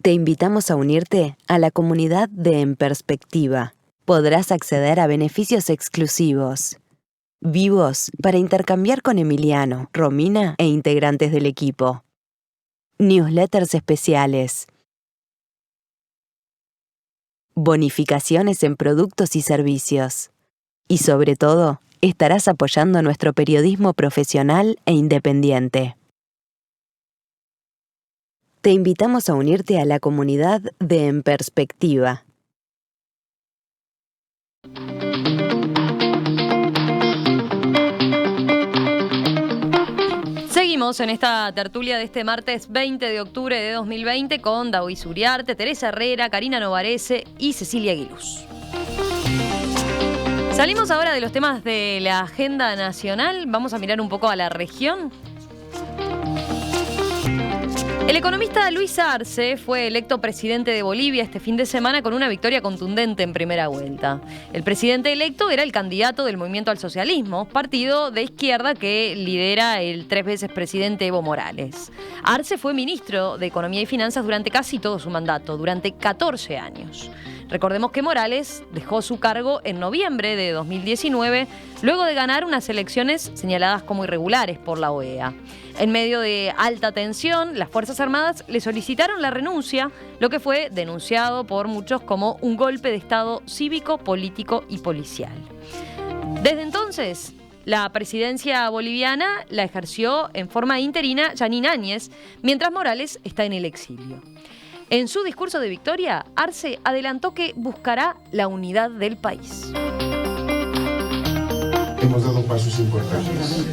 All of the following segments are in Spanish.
Te invitamos a unirte a la comunidad de En Perspectiva. Podrás acceder a beneficios exclusivos, vivos para intercambiar con Emiliano, Romina e integrantes del equipo. Newsletters especiales. Bonificaciones en productos y servicios. Y sobre todo, estarás apoyando nuestro periodismo profesional e independiente. Te invitamos a unirte a la comunidad de En Perspectiva. Seguimos en esta tertulia de este martes 20 de octubre de 2020 con Daoís Uriarte, Teresa Herrera, Karina Novarese y Cecilia Aguiluz. Salimos ahora de los temas de la agenda nacional. Vamos a mirar un poco a la región. El economista Luis Arce fue electo presidente de Bolivia este fin de semana con una victoria contundente en primera vuelta. El presidente electo era el candidato del Movimiento al Socialismo, partido de izquierda que lidera el 3 veces presidente Evo Morales. Arce fue ministro de Economía y Finanzas durante casi todo su mandato, durante 14 años. Recordemos que Morales dejó su cargo en noviembre de 2019, luego de ganar unas elecciones señaladas como irregulares por la OEA. En medio de alta tensión, las Fuerzas Armadas le solicitaron la renuncia, lo que fue denunciado por muchos como un golpe de Estado cívico, político y policial. Desde entonces, la presidencia boliviana la ejerció en forma interina Yanín Áñez, mientras Morales está en el exilio. En su discurso de victoria, Arce adelantó que buscará la unidad del país. Hemos dado pasos importantes.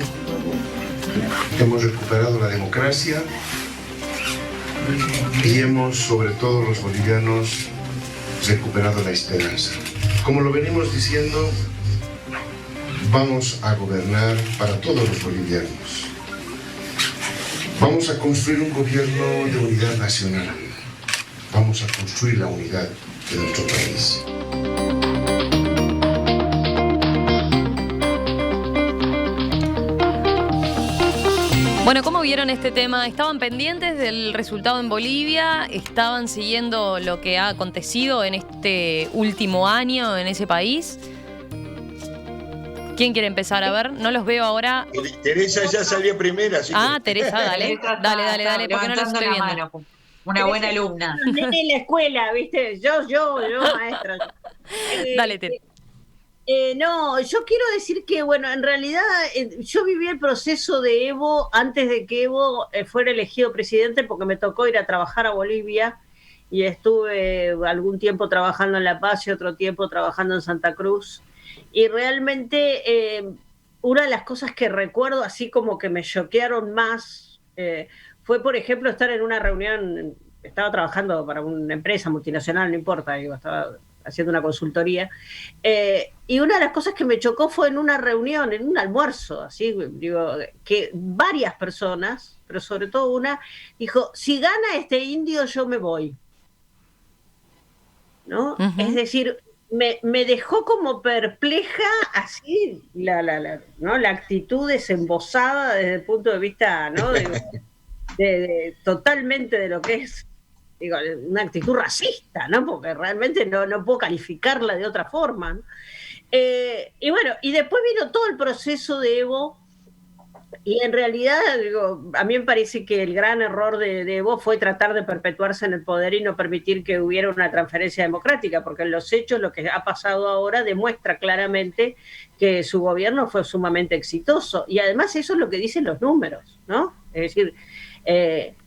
Hemos recuperado la democracia y hemos, sobre todo los bolivianos, recuperado la esperanza. Como lo venimos diciendo, vamos a gobernar para todos los bolivianos. Vamos a construir un gobierno de unidad nacional. Vamos a construir la unidad de nuestro país. Bueno, ¿cómo vieron este tema? ¿Estaban pendientes del resultado en Bolivia? ¿Estaban siguiendo lo que ha acontecido en este último año en ese país? ¿Quién quiere empezar? A ver, no los veo ahora. Teresa ya salió primera. Así que... Teresa, dale, porque no los estoy viendo. Una buena alumna. En la escuela, ¿viste? Yo, maestra. Dale, Teresa. No, yo quiero decir que, bueno, en realidad yo viví el proceso de Evo antes de que Evo fuera elegido presidente, porque me tocó ir a trabajar a Bolivia y estuve algún tiempo trabajando en La Paz y otro tiempo trabajando en Santa Cruz. Y realmente una de las cosas que recuerdo así como que me choquearon más fue, por ejemplo, estar en una reunión. Estaba trabajando para una empresa multinacional, no importa, estaba haciendo una consultoría, y una de las cosas que me chocó fue en una reunión, en un almuerzo, así, que varias personas, pero sobre todo una, dijo, si gana este indio yo me voy, ¿no? Uh-huh. Es decir, me dejó como perpleja así ¿no? La actitud desembosada desde el punto de vista, ¿no? de totalmente de lo que es, digo, una actitud racista, ¿no? Porque realmente no puedo calificarla de otra forma, ¿no? Y bueno, y después vino todo el proceso de Evo, y en realidad, digo, a mí me parece que el gran error de Evo fue tratar de perpetuarse en el poder y no permitir que hubiera una transferencia democrática, porque en los hechos lo que ha pasado ahora demuestra claramente que su gobierno fue sumamente exitoso, y además eso es lo que dicen los números, ¿no? Es decir,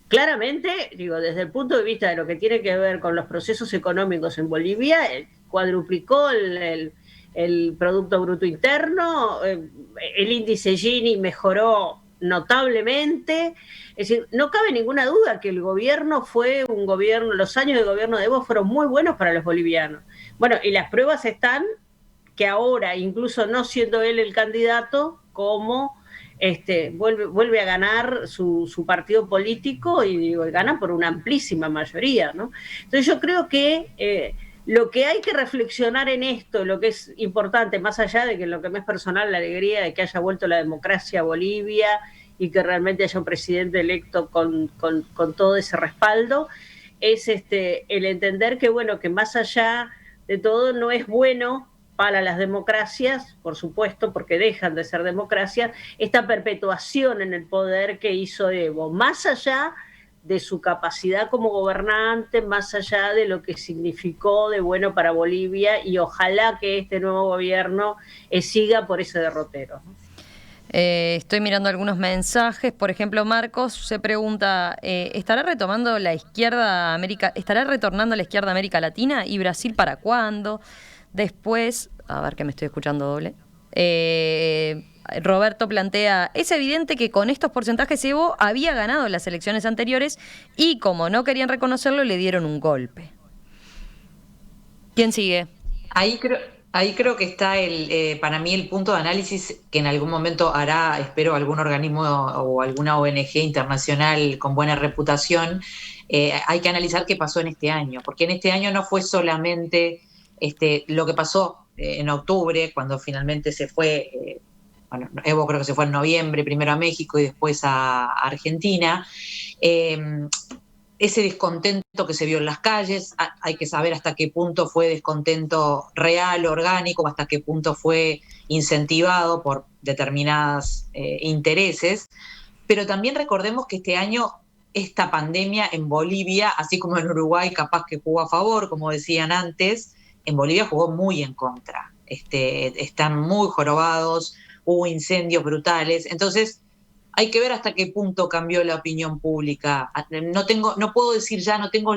claramente, digo, desde el punto de vista de lo que tiene que ver con los procesos económicos en Bolivia, cuadruplicó el Producto Bruto Interno, el índice Gini mejoró notablemente. Es decir, no cabe ninguna duda que el gobierno fue un gobierno, los años de gobierno de Evo fueron muy buenos para los bolivianos. Bueno, y las pruebas están que ahora, incluso no siendo él el candidato, como vuelve a ganar su partido político y gana por una amplísima mayoría, ¿no? Entonces yo creo que lo que hay que reflexionar en esto, lo que es importante, más allá de que lo que me es personal, la alegría de que haya vuelto la democracia a Bolivia y que realmente haya un presidente electo con todo ese respaldo, es el entender que, bueno, que más allá de todo no es bueno para las democracias, por supuesto, porque dejan de ser democracias, esta perpetuación en el poder que hizo Evo, más allá de su capacidad como gobernante, más allá de lo que significó de bueno para Bolivia, y ojalá que este nuevo gobierno siga por ese derrotero. Estoy mirando algunos mensajes. Por ejemplo, Marcos se pregunta, ¿estará retornando a la izquierda América Latina y Brasil para cuándo? Después, a ver que me estoy escuchando doble. Roberto plantea, es evidente que con estos porcentajes Evo había ganado las elecciones anteriores y como no querían reconocerlo le dieron un golpe. ¿Quién sigue? Ahí creo que está para mí el punto de análisis que en algún momento hará, espero, algún organismo o alguna ONG internacional con buena reputación. Hay que analizar qué pasó en este año, porque en este año no fue solamente lo que pasó en octubre, cuando finalmente se fue, Evo creo que se fue en noviembre, primero a México y después a Argentina. Ese descontento que se vio en las calles, hay que saber hasta qué punto fue descontento real, orgánico, hasta qué punto fue incentivado por determinados intereses, pero también recordemos que este año esta pandemia en Bolivia, así como en Uruguay capaz que jugó a favor, como decían antes, en Bolivia jugó muy en contra. Están muy jorobados, hubo incendios brutales, entonces hay que ver hasta qué punto cambió la opinión pública. No tengo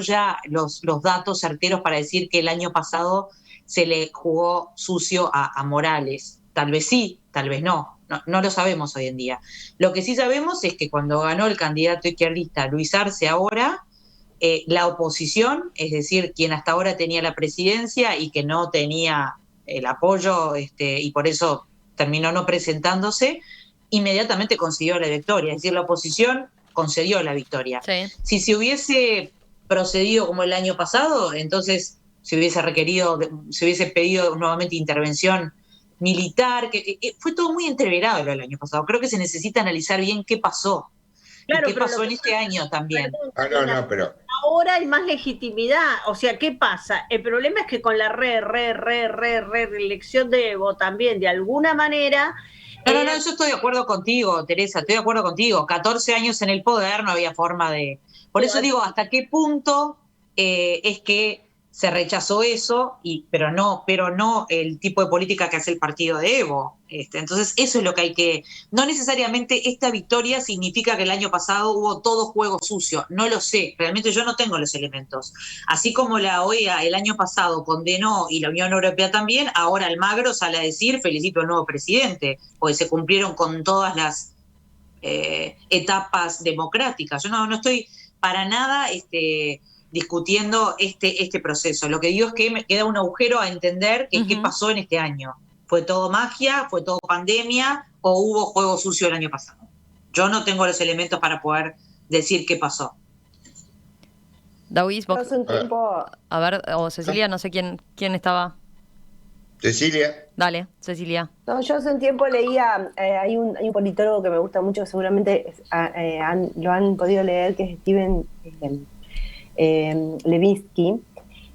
ya los datos certeros para decir que el año pasado se le jugó sucio a Morales. Tal vez sí, tal vez no. No lo sabemos hoy en día. Lo que sí sabemos es que cuando ganó el candidato izquierdista Luis Arce ahora, la oposición, es decir, quien hasta ahora tenía la presidencia y que no tenía el apoyo y por eso terminó no presentándose, inmediatamente consiguió la victoria, es decir, la oposición concedió la victoria. Sí. Si se hubiese procedido como el año pasado, entonces se hubiese pedido nuevamente intervención militar, que fue todo muy entreverado el año pasado. Creo que se necesita analizar bien qué pasó. Claro, y qué pasó en este año también. Pero ahora hay más legitimidad. O sea, ¿qué pasa? El problema es que con la reelección de Evo también, de alguna manera. No, yo estoy de acuerdo contigo, Teresa, estoy de acuerdo contigo. 14 años en el poder, no había forma de... Por eso digo, ¿hasta qué punto es que se rechazó eso, pero no el tipo de política que hace el partido de Evo? Entonces, eso es lo que hay que... No necesariamente esta victoria significa que el año pasado hubo todo juego sucio, no lo sé, realmente yo no tengo los elementos. Así como la OEA el año pasado condenó, y la Unión Europea también, ahora Almagro sale a decir, felicito al nuevo presidente, porque se cumplieron con todas las etapas democráticas. Yo no estoy para nada discutiendo este proceso. Lo que digo es que me queda un agujero a entender que qué pasó en este año. ¿Fue todo magia? ¿Fue todo pandemia? ¿O hubo juego sucio el año pasado? Yo no tengo los elementos para poder decir qué pasó. David, vos... A ver, o Cecilia, no sé quién estaba. Cecilia. Dale, Cecilia. No, yo hace un tiempo leía, hay un politólogo que me gusta mucho, que seguramente lo han podido leer, que es Steven Levitsky,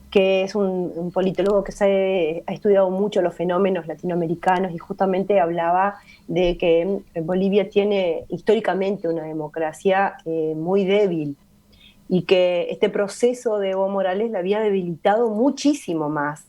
que es un politólogo que ha estudiado mucho los fenómenos latinoamericanos y justamente hablaba de que Bolivia tiene históricamente una democracia muy débil y que este proceso de Evo Morales la había debilitado muchísimo más.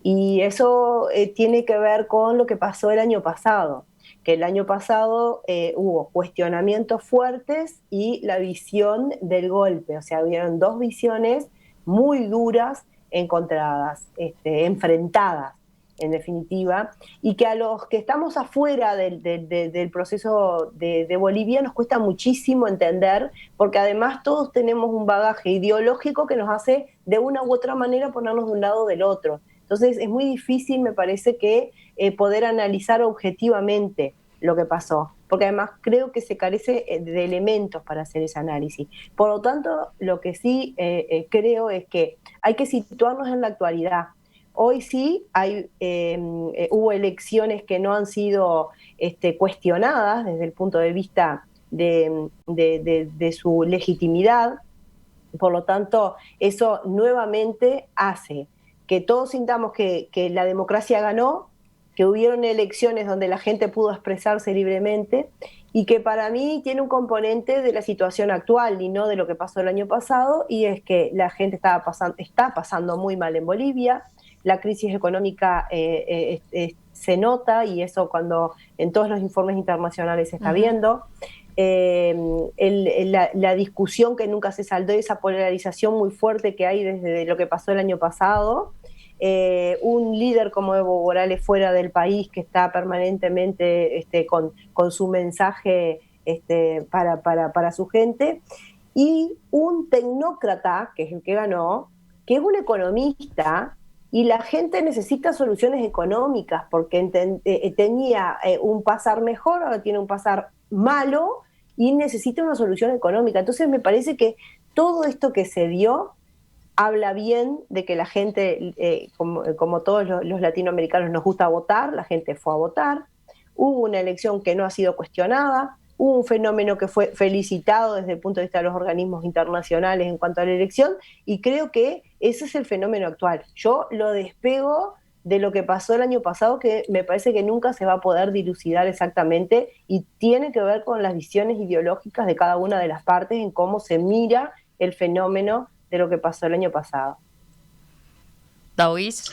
Y eso tiene que ver con lo que pasó el año pasado, que el año pasado hubo cuestionamientos fuertes y la visión del golpe, o sea, hubieron dos visiones muy duras, encontradas, enfrentadas, en definitiva, y que a los que estamos afuera del proceso de Bolivia nos cuesta muchísimo entender, porque además todos tenemos un bagaje ideológico que nos hace de una u otra manera ponernos de un lado o del otro. Entonces es muy difícil, me parece, que poder analizar objetivamente lo que pasó, porque además creo que se carece de elementos para hacer ese análisis. Por lo tanto, lo que sí creo es que hay que situarnos en la actualidad. Hoy sí hubo elecciones que no han sido cuestionadas desde el punto de vista de su legitimidad, Por lo tanto, eso nuevamente hace que todos sintamos que la democracia ganó, que hubieron elecciones donde la gente pudo expresarse libremente y que para mí tiene un componente de la situación actual y no de lo que pasó el año pasado, y es que la gente está pasando muy mal en Bolivia, la crisis económica se nota, y eso cuando en todos los informes internacionales se está viendo. La discusión que nunca se saldó, esa polarización muy fuerte que hay desde lo que pasó el año pasado, un líder como Evo Morales fuera del país que está permanentemente con su mensaje para su gente, y un tecnócrata, que es el que ganó, que es un economista, y la gente necesita soluciones económicas porque tenía un pasar mejor, ahora tiene un pasar malo y necesita una solución económica. Entonces me parece que todo esto que se dio habla bien de que la gente, como todos los latinoamericanos nos gusta votar, la gente fue a votar, hubo una elección que no ha sido cuestionada, hubo un fenómeno que fue felicitado desde el punto de vista de los organismos internacionales en cuanto a la elección, y creo que ese es el fenómeno actual. Yo lo despego de lo que pasó el año pasado, que me parece que nunca se va a poder dilucidar exactamente, y tiene que ver con las visiones ideológicas de cada una de las partes en cómo se mira el fenómeno de lo que pasó el año pasado. Daoís.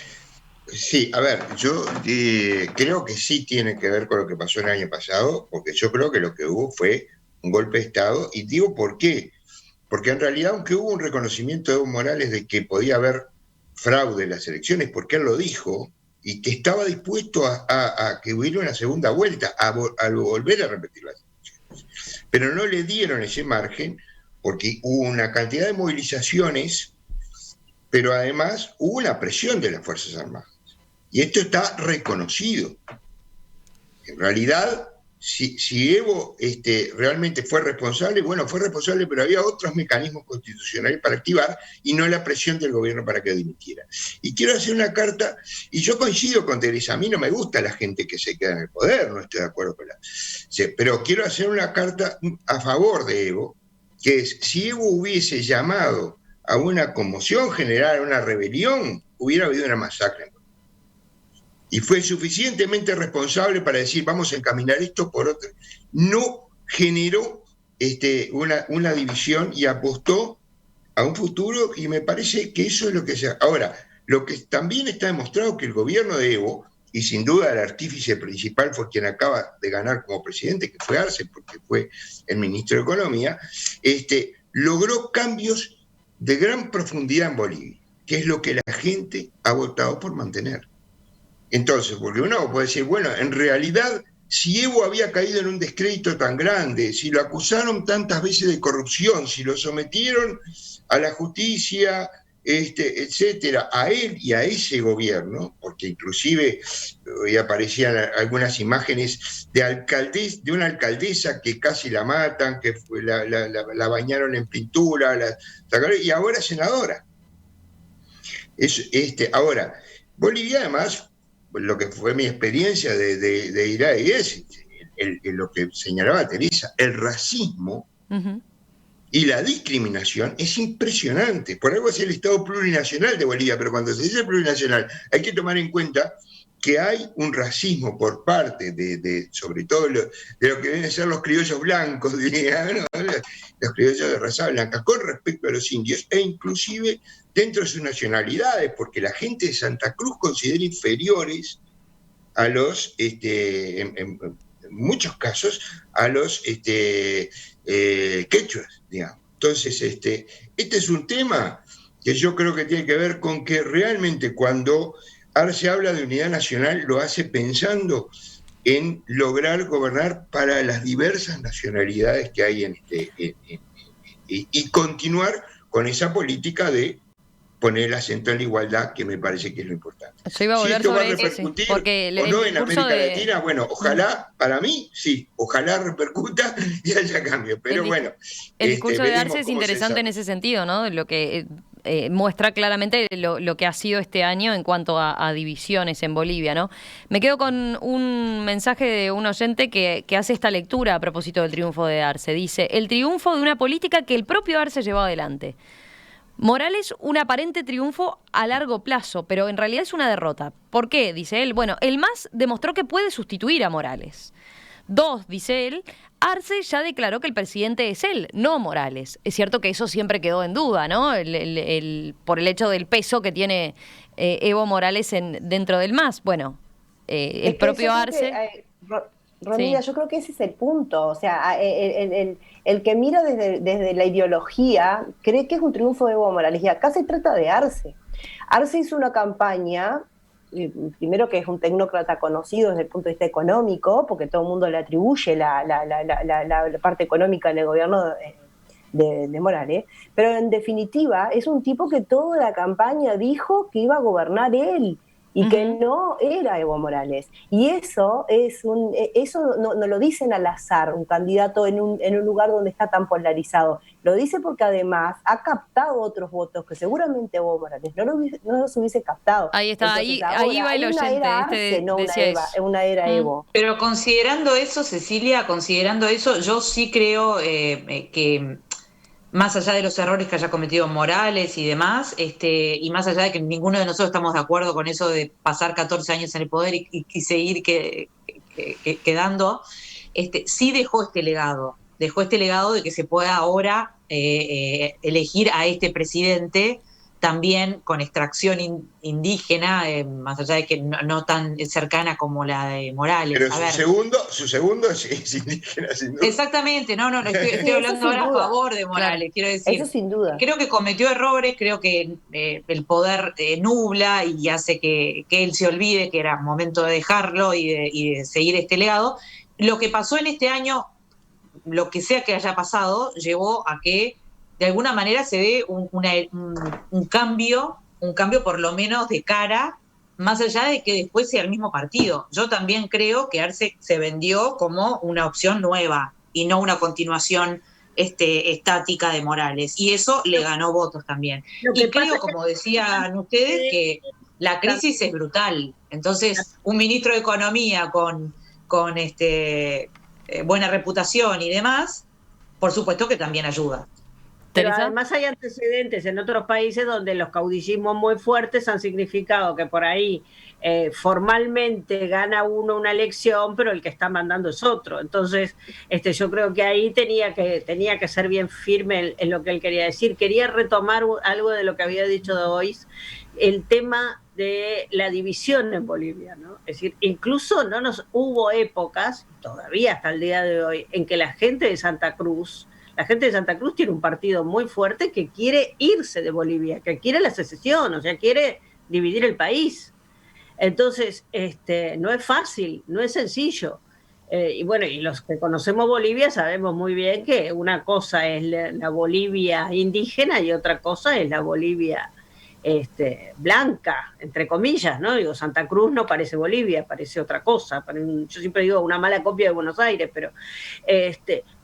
Sí, a ver, yo creo que sí tiene que ver con lo que pasó el año pasado, porque yo creo que lo que hubo fue un golpe de Estado, y digo por qué. Porque en realidad, aunque hubo un reconocimiento de Evo Morales de que podía haber fraude en las elecciones, porque él lo dijo, y que estaba dispuesto a que hubiera una segunda vuelta, a volver a repetir las elecciones. Pero no le dieron ese margen, porque hubo una cantidad de movilizaciones, pero además hubo una presión de las Fuerzas Armadas. Y esto está reconocido. En realidad, si Evo realmente fue responsable, bueno, fue responsable, pero había otros mecanismos constitucionales para activar y no la presión del gobierno para que dimitiera. Y quiero hacer una carta, y yo coincido con Teresa, a mí no me gusta la gente que se queda en el poder, no estoy de acuerdo con pero quiero hacer una carta a favor de Evo, que es, si Evo hubiese llamado a una conmoción general, a una rebelión, hubiera habido una masacre. Y fue suficientemente responsable para decir, vamos a encaminar esto por otro. No generó una división y apostó a un futuro, y me parece que eso es lo que se... Ahora, lo que también está demostrado que el gobierno de Evo, y sin duda el artífice principal fue quien acaba de ganar como presidente, que fue Arce, porque fue el ministro de Economía, logró cambios de gran profundidad en Bolivia, que es lo que la gente ha votado por mantener. Entonces, porque uno puede decir, bueno, en realidad, si Evo había caído en un descrédito tan grande, si lo acusaron tantas veces de corrupción, si lo sometieron a la justicia, etcétera, a él y a ese gobierno, porque inclusive hoy aparecían algunas imágenes de una alcaldesa que casi la matan, que la bañaron en pintura, y ahora es senadora. Ahora, Bolivia además, lo que fue mi experiencia de ir ahí es lo que señalaba Teresa, el racismo y la discriminación es impresionante. Por algo es el Estado plurinacional de Bolivia, pero cuando se dice plurinacional hay que tomar en cuenta que hay un racismo por parte sobre todo de lo que vienen a ser los criollos blancos, diría, ¿no? Los criollos de raza blanca, con respecto a los indios, e inclusive dentro de sus nacionalidades, porque la gente de Santa Cruz considera inferiores a los, en muchos casos, a los quechuas, digamos. Entonces, este es un tema que yo creo que tiene que ver con que realmente cuando Arce habla de unidad nacional, lo hace pensando en lograr gobernar para las diversas nacionalidades que hay y continuar con esa política de poner el acento en la igualdad, que me parece que es lo importante. Yo iba a volver sobre eso, porque o no en América Latina, bueno, ojalá, para mí, sí, ojalá repercuta y haya cambio, pero bueno. El discurso de Arce es interesante en ese sentido, ¿no? Lo que muestra claramente lo que ha sido este año en cuanto a divisiones en Bolivia, ¿no? Me quedo con un mensaje de un oyente que hace esta lectura a propósito del triunfo de Arce. Dice, el triunfo de una política que el propio Arce llevó adelante. Morales, un aparente triunfo a largo plazo, pero en realidad es una derrota. ¿Por qué? Dice él. Bueno, el MAS demostró que puede sustituir a Morales. 2, dice él, Arce ya declaró que el presidente es él, no Morales. Es cierto que eso siempre quedó en duda, ¿no? Por el hecho del peso que tiene Evo Morales dentro del MAS. Bueno, el propio Arce... Romina, Sí. yo creo que ese es el punto. O sea, el que mira desde la ideología cree que es un triunfo de Evo Morales. Y acá se trata de Arce. Arce hizo una campaña, primero que es un tecnócrata conocido desde el punto de vista económico, porque todo el mundo le atribuye la parte económica del gobierno de Morales, pero en definitiva es un tipo que toda la campaña dijo que iba a gobernar él y que no era Evo Morales. Y eso no lo dicen al azar, un candidato en un lugar donde está tan polarizado. Lo dice porque además ha captado otros votos que seguramente Evo Morales no los hubiese captado. Ahí está, Entonces, ahí va el oyente. Una era Arce, no una era Evo. Pero considerando eso, Cecilia, yo sí creo que más allá de los errores que haya cometido Morales y demás, y más allá de que ninguno de nosotros estamos de acuerdo con eso de pasar 14 años en el poder y seguir quedando, sí dejó este legado de que se pueda ahora elegir a este presidente también con extracción indígena, más allá de que no tan cercana como la de Morales. Pero su segundo es indígena, sin duda. Exactamente, estoy hablando ahora a favor de Morales, claro. quiero decir. Eso sin duda. Creo que cometió errores, creo que el poder nubla y hace que él se olvide que era momento de dejarlo y de seguir este legado. Lo que pasó en este año, lo que sea que haya pasado, llevó a que de alguna manera se dé un cambio por lo menos de cara, más allá de que después sea el mismo partido. Yo también creo que Arce se vendió como una opción nueva y no una continuación estática de Morales. Y eso le ganó votos también. Y creo, como decían ustedes, que la crisis es brutal. Entonces, un ministro de Economía con buena reputación y demás, por supuesto que también ayuda. Pero además hay antecedentes en otros países donde los caudillismos muy fuertes han significado que por ahí formalmente gana uno una elección, pero el que está mandando es otro. Entonces, yo creo que ahí tenía que ser bien firme en lo que él quería decir. Quería retomar algo de lo que había dicho de hoy, el tema de la división en Bolivia, ¿no? Es decir, incluso hubo épocas, todavía hasta el día de hoy, en que la gente de Santa Cruz tiene un partido muy fuerte que quiere irse de Bolivia, que quiere la secesión, o sea, quiere dividir el país. Entonces, no es fácil, no es sencillo. Y bueno, y los que conocemos Bolivia sabemos muy bien que una cosa es la Bolivia indígena y otra cosa es la Bolivia blanca, entre comillas, ¿no? Digo, Santa Cruz no parece Bolivia, parece otra cosa. Yo siempre digo una mala copia de Buenos Aires,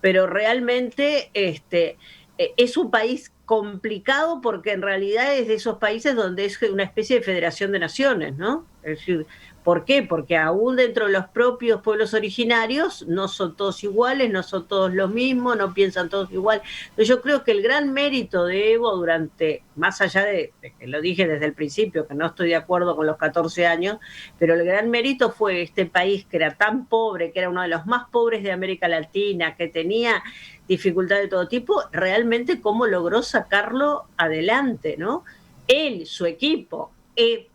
pero realmente es un país complicado porque en realidad es de esos países donde es una especie de federación de naciones, ¿no? Es decir, ¿por qué? Porque aún dentro de los propios pueblos originarios no son todos iguales, no son todos los mismos, no piensan todos igual. Entonces yo creo que el gran mérito de Evo más allá de que lo dije desde el principio, que no estoy de acuerdo con los 14 años, pero el gran mérito fue este país que era tan pobre, que era uno de los más pobres de América Latina, que tenía dificultad de todo tipo, realmente cómo logró sacarlo adelante, ¿no? Él, su equipo,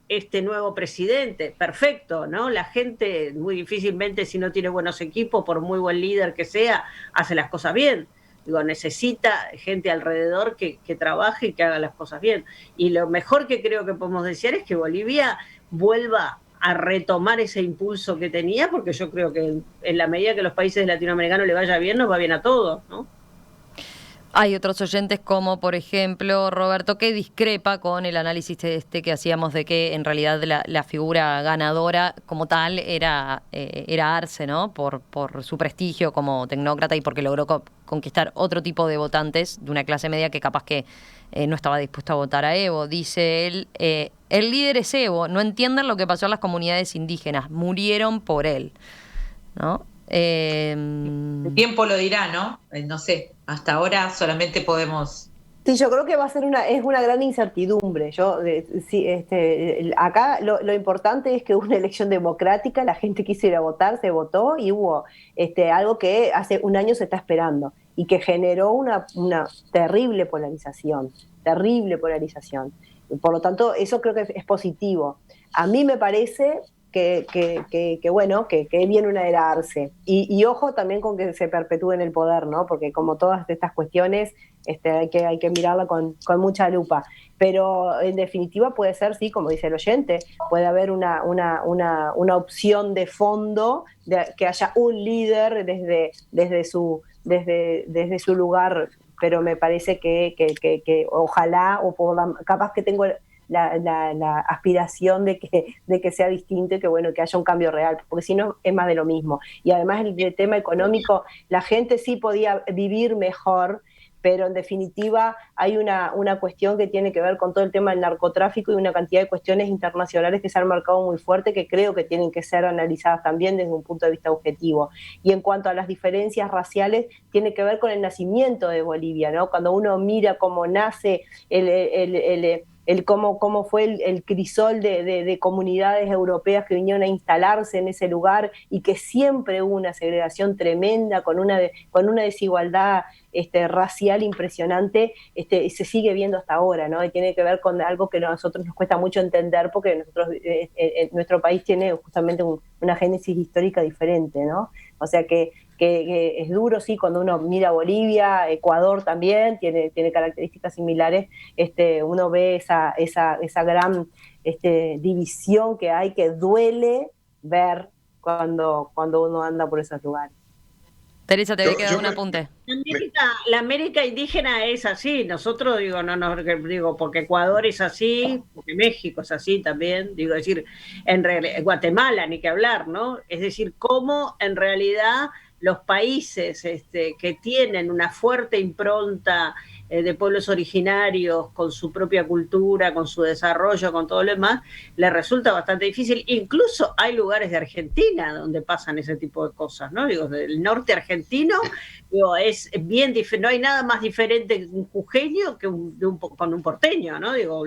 este nuevo presidente, perfecto, ¿no? La gente muy difícilmente, si no tiene buenos equipos, por muy buen líder que sea, hace las cosas bien. Digo, necesita gente alrededor que trabaje y que haga las cosas bien. Y lo mejor que creo que podemos desear es que Bolivia vuelva a retomar ese impulso que tenía, porque yo creo que en la medida que los países latinoamericanos le vaya bien, nos va bien a todos, ¿no? Hay otros oyentes como, por ejemplo, Roberto, que discrepa con el análisis que hacíamos de que en realidad la figura ganadora como tal era Arce, ¿no? Por su prestigio como tecnócrata y porque logró conquistar otro tipo de votantes de una clase media que capaz que no estaba dispuesto a votar a Evo. Dice él, el líder es Evo, no entienden lo que pasó a las comunidades indígenas, murieron por él, ¿no? El tiempo lo dirá, ¿no? No sé, hasta ahora solamente podemos Sí, yo creo que va a ser es una gran incertidumbre. Acá lo importante es que hubo una elección democrática, la gente quiso ir a votar, se votó y hubo algo que hace un año se está esperando y que generó una terrible polarización, terrible polarización. Por lo tanto, eso creo que es positivo. A mí me parece bueno, que viene una era Arce. Y ojo también con que se perpetúe en el poder, ¿no? Porque como todas estas cuestiones, hay que mirarla con mucha lupa. Pero en definitiva puede ser, sí, como dice el oyente, puede haber una opción de fondo, que haya un líder desde su lugar, pero me parece que ojalá, capaz que tengo la aspiración de que sea distinto y que bueno, que haya un cambio real, porque si no es más de lo mismo. Y además el tema económico, la gente sí podía vivir mejor, pero en definitiva hay una cuestión que tiene que ver con todo el tema del narcotráfico y una cantidad de cuestiones internacionales que se han marcado muy fuerte, que creo que tienen que ser analizadas también desde un punto de vista objetivo. Y en cuanto a las diferencias raciales, tiene que ver con el nacimiento de Bolivia, ¿no? Cuando uno mira cómo nace cómo fue el crisol de comunidades europeas que vinieron a instalarse en ese lugar y que siempre hubo una segregación tremenda con una desigualdad racial impresionante, se sigue viendo hasta ahora, ¿no? Y tiene que ver con algo que a nosotros nos cuesta mucho entender porque nuestro país tiene justamente una génesis histórica diferente, ¿no? O sea que es duro, sí, cuando uno mira Bolivia, Ecuador también tiene características similares, uno ve esa gran división que hay, que duele ver cuando uno anda por esos lugares. Teresa, te voy a quedar un apunte. La América indígena es así. Nosotros, digo, porque Ecuador es así, porque México es así también. Digo, es decir, en realidad, Guatemala, ni que hablar, ¿no? Es decir, cómo en realidad los países que tienen una fuerte impronta de pueblos originarios, con su propia cultura, con su desarrollo, con todo lo demás, les resulta bastante difícil. Incluso hay lugares de Argentina donde pasan ese tipo de cosas, ¿no? Digo, del norte argentino, digo, es bien no hay nada más diferente un jujeño que con un porteño, ¿no? Digo,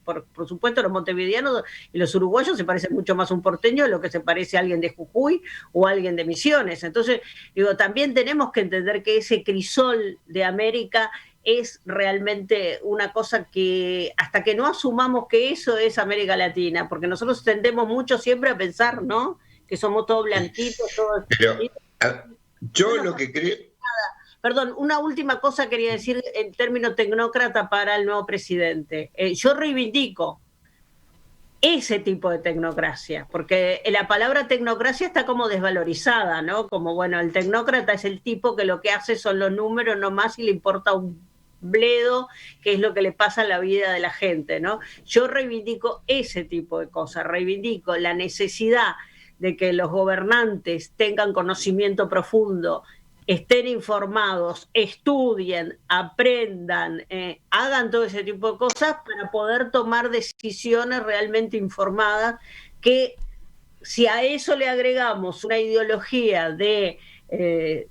por supuesto los montevideanos y los uruguayos se parecen mucho más a un porteño de lo que se parece a alguien de Jujuy o a alguien de Misiones. Entonces, digo, también tenemos que entender que ese crisol de América es realmente una cosa que hasta que no asumamos que eso es América Latina, porque nosotros tendemos mucho siempre a pensar, ¿no? Que somos todos blanquitos, todos... Pero yo lo que creo... Perdón, una última cosa quería decir en términos tecnócrata para el nuevo presidente. Yo reivindico ese tipo de tecnocracia, porque la palabra tecnocracia está como desvalorizada, ¿no? Como, bueno, el tecnócrata es el tipo que lo que hace son los números nomás y le importa un bledo, que es lo que le pasa a la vida de la gente, ¿no? Yo reivindico ese tipo de cosas, reivindico la necesidad de que los gobernantes tengan conocimiento profundo, estén informados, estudien, aprendan, hagan todo ese tipo de cosas para poder tomar decisiones realmente informadas, que si a eso le agregamos una ideología de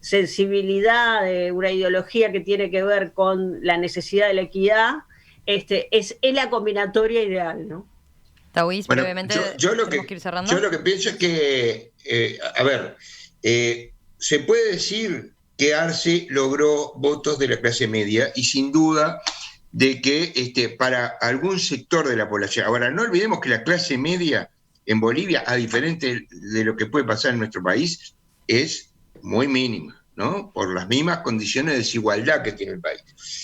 sensibilidad, una ideología que tiene que ver con la necesidad de la equidad, es la combinatoria ideal, ¿no? Tauís, bueno, brevemente, yo lo que pienso es que, se puede decir que Arce logró votos de la clase media y sin duda de que para algún sector de la población. Ahora, no olvidemos que la clase media en Bolivia, a diferencia de lo que puede pasar en nuestro país, es muy mínima, ¿no? Por las mismas condiciones de desigualdad que tiene el país.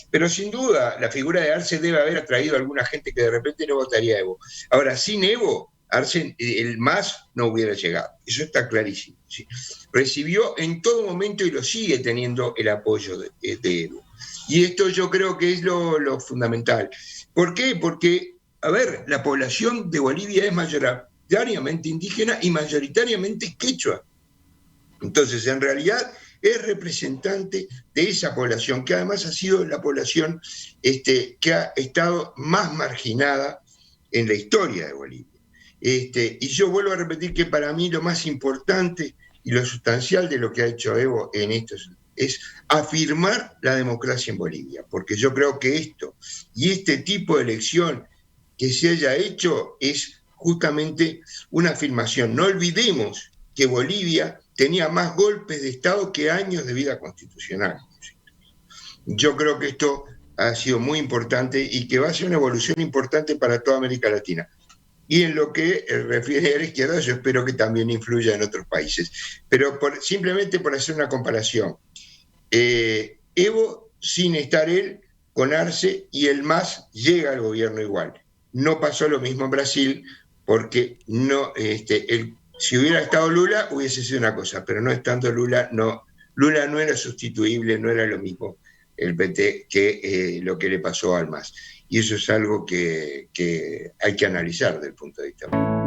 Pero sin duda, la figura de Arce debe haber atraído a alguna gente que de repente no votaría a Evo. Ahora, sin Evo, Arce, el MAS no hubiera llegado. Eso está clarísimo, ¿sí? Recibió en todo momento y lo sigue teniendo el apoyo de Evo. Y esto yo creo que es lo fundamental. ¿Por qué? Porque, la población de Bolivia es mayoritariamente indígena y mayoritariamente quechua. Entonces, en realidad, es representante de esa población, que además ha sido la población que ha estado más marginada en la historia de Bolivia. Y yo vuelvo a repetir que para mí lo más importante y lo sustancial de lo que ha hecho Evo en estos es afirmar la democracia en Bolivia, porque yo creo que esto y este tipo de elección que se haya hecho es justamente una afirmación. No olvidemos que Bolivia tenía más golpes de Estado que años de vida constitucional. Yo creo que esto ha sido muy importante y que va a ser una evolución importante para toda América Latina. Y en lo que refiere a la izquierda, yo espero que también influya en otros países. Pero simplemente por hacer una comparación, Evo, sin estar él, con Arce y el MAS llega al gobierno igual. No pasó lo mismo en Brasil, porque no, si hubiera estado Lula, hubiese sido una cosa, pero no estando Lula no era sustituible, no era lo mismo el PT que lo que le pasó al MAS. Y eso es algo que hay que analizar desde el punto de vista.